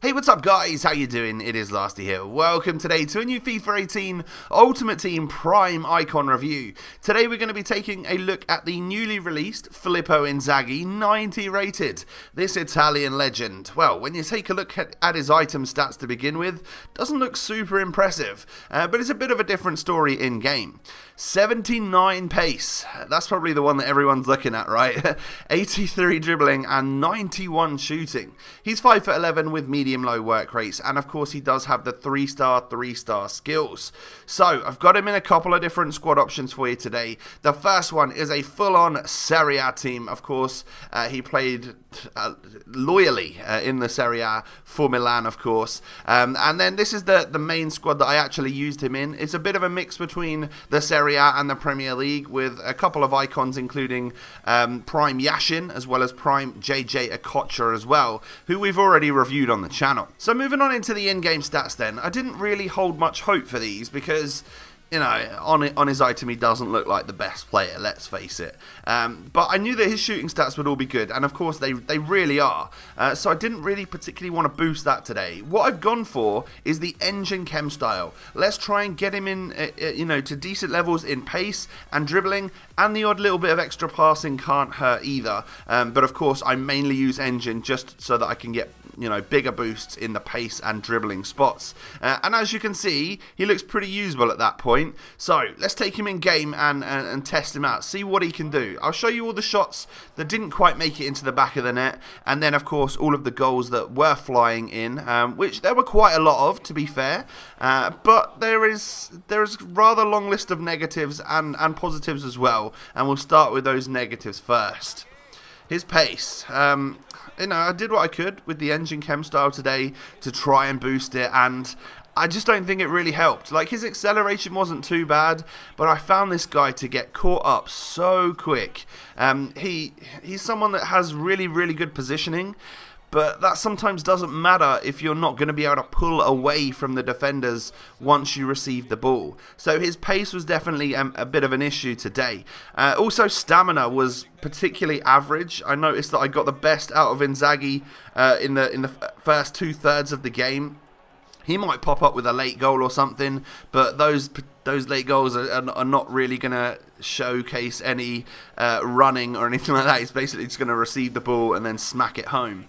Hey, what's up guys? How you doing? It is Lasty here. Welcome today to a new FIFA 18 Ultimate Team Prime Icon review. Today we're going to be taking a look at the newly released Filippo Inzaghi 90 rated. This Italian legend, well, when you take a look at his item stats to begin with, doesn't look super impressive, but it's a bit of a different story in game. 79 pace, that's probably the one that everyone's looking at, right? 83 dribbling and 91 shooting. He's 5'11" with medium-low work rates, and of course he does have the 3-star skills. So I've got him in a couple of different squad options for you today. The first one is a full-on Serie A team. Of course, he played loyally in the Serie A for Milan, of course. And then this is the main squad that I actually used him in. It's a bit of a mix between the Serie A and the Premier League, with a couple of icons including Prime Yashin as well as Prime JJ Okocha as well, who we've already reviewed on the channel. So moving on into the in-game stats then, I didn't really hold much hope for these because, you know, on his item he doesn't look like the best player, let's face it. But I knew that his shooting stats would all be good, and of course they really are. So I didn't really particularly want to boost that today. What I've gone for is the engine chem style. Let's try and get him in, you know, to decent levels in pace and dribbling, and the odd little bit of extra passing can't hurt either. But of course I mainly use engine just so that I can get, you know, bigger boosts in the pace and dribbling spots. And as you can see, he looks pretty usable at that point. So let's take him in game and test him out, see what he can do. I'll show you all the shots that didn't quite make it into the back of the net, and then of course all of the goals that were flying in, which there were quite a lot of, to be fair. But there is a rather long list of negatives and positives as well, and we'll start with those negatives first. His pace. You know, I did what I could with the engine chem style today to try and boost it, and I just don't think it really helped. Like, his acceleration wasn't too bad, but I found this guy to get caught up so quick. He's someone that has really good positioning, but that sometimes doesn't matter if you're not going to be able to pull away from the defenders once you receive the ball. So his pace was definitely a bit of an issue today. Also, stamina was particularly average. I noticed that I got the best out of Inzaghi in the first 2/3 of the game. He might pop up with a late goal or something, but those late goals are not really going to showcase any running or anything like that. He's basically just going to receive the ball and then smack it home.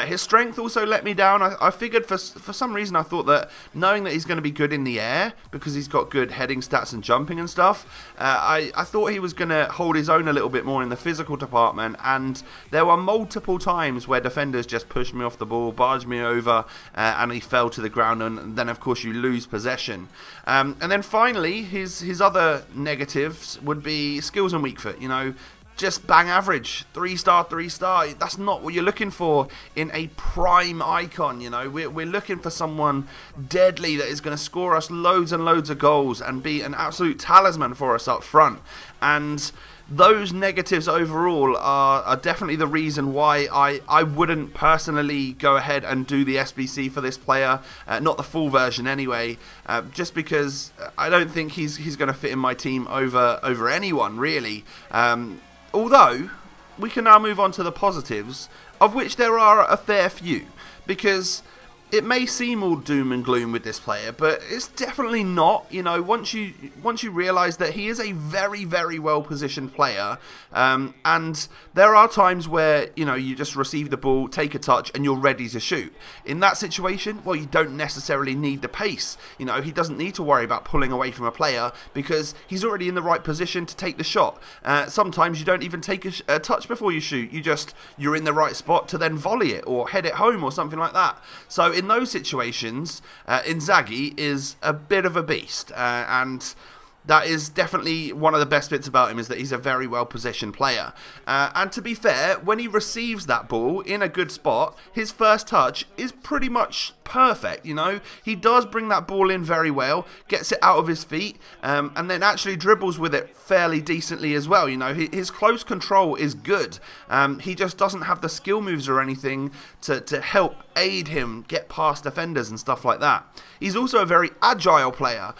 His strength also let me down. I figured for some reason I thought that knowing that he's going to be good in the air because he's got good heading stats and jumping and stuff, I thought he was going to hold his own a little bit more in the physical department, and there were multiple times where defenders just pushed me off the ball, barged me over, and he fell to the ground, and then of course you lose possession. And then finally, his other negatives would be skills and weak foot. You know, just bang average, 3-star. That's not what you're looking for in a prime icon. You know, we're looking for someone deadly that is going to score us loads and loads of goals and be an absolute talisman for us up front. And those negatives overall are definitely the reason why I wouldn't personally go ahead and do the SBC for this player, not the full version anyway, just because I don't think he's going to fit in my team over anyone really. Although we can now move on to the positives, of which there are a fair few, because it may seem all doom and gloom with this player, but it's definitely not. You know, once you realise that he is a very well positioned player, and there are times where, you know, you just receive the ball, take a touch, and you're ready to shoot. In that situation, well, you don't necessarily need the pace. You know, he doesn't need to worry about pulling away from a player because he's already in the right position to take the shot. Sometimes you don't even take a touch before you shoot. You're in the right spot to then volley it or head it home or something like that. So in those situations, Inzaghi is a bit of a beast, and that is definitely one of the best bits about him, is that he's a very well positioned player. And to be fair, when he receives that ball in a good spot, his first touch is pretty much perfect. You know, he does bring that ball in very well, gets it out of his feet, and then actually dribbles with it fairly decently as well. You know, his close control is good. He just doesn't have the skill moves or anything to help aid him get past defenders and stuff like that. He's also a very agile player.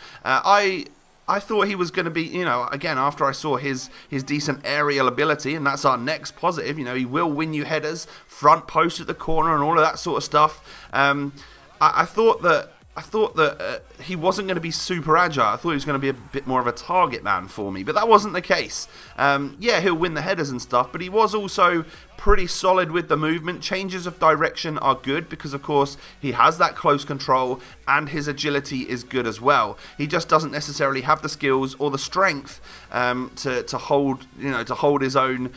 I thought he was going to be, you know, again, after I saw his decent aerial ability, and that's our next positive, you know, he will win you headers, front post at the corner and all of that sort of stuff. I thought that he wasn't going to be super agile. I thought he was going to be a bit more of a target man for me, but that wasn't the case. Yeah, he'll win the headers and stuff, but he was also pretty solid with the movement. Changes of direction are good because, of course, he has that close control and his agility is good as well. He just doesn't necessarily have the skills or the strength to hold his own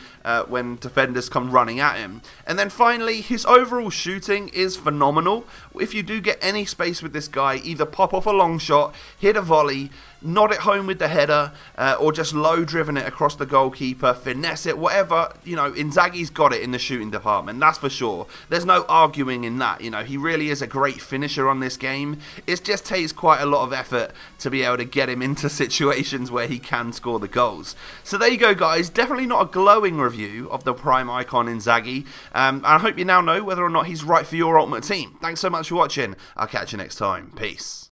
when defenders come running at him. And then finally, his overall shooting is phenomenal. If you do get any space with this guy, either pop off a long shot, hit a volley, nod it home with the header, or just low driven it across the goalkeeper, finesse it, whatever, you know, Inzaghi's got it in the shooting department, that's for sure. There's no arguing in that, you know, he really is a great finisher on this game. It just takes quite a lot of effort to be able to get him into situations where he can score the goals. So there you go, guys, definitely not a glowing review of the prime icon Inzaghi. I hope you now know whether or not he's right for your ultimate team. Thanks so much for watching, I'll catch you next time, peace.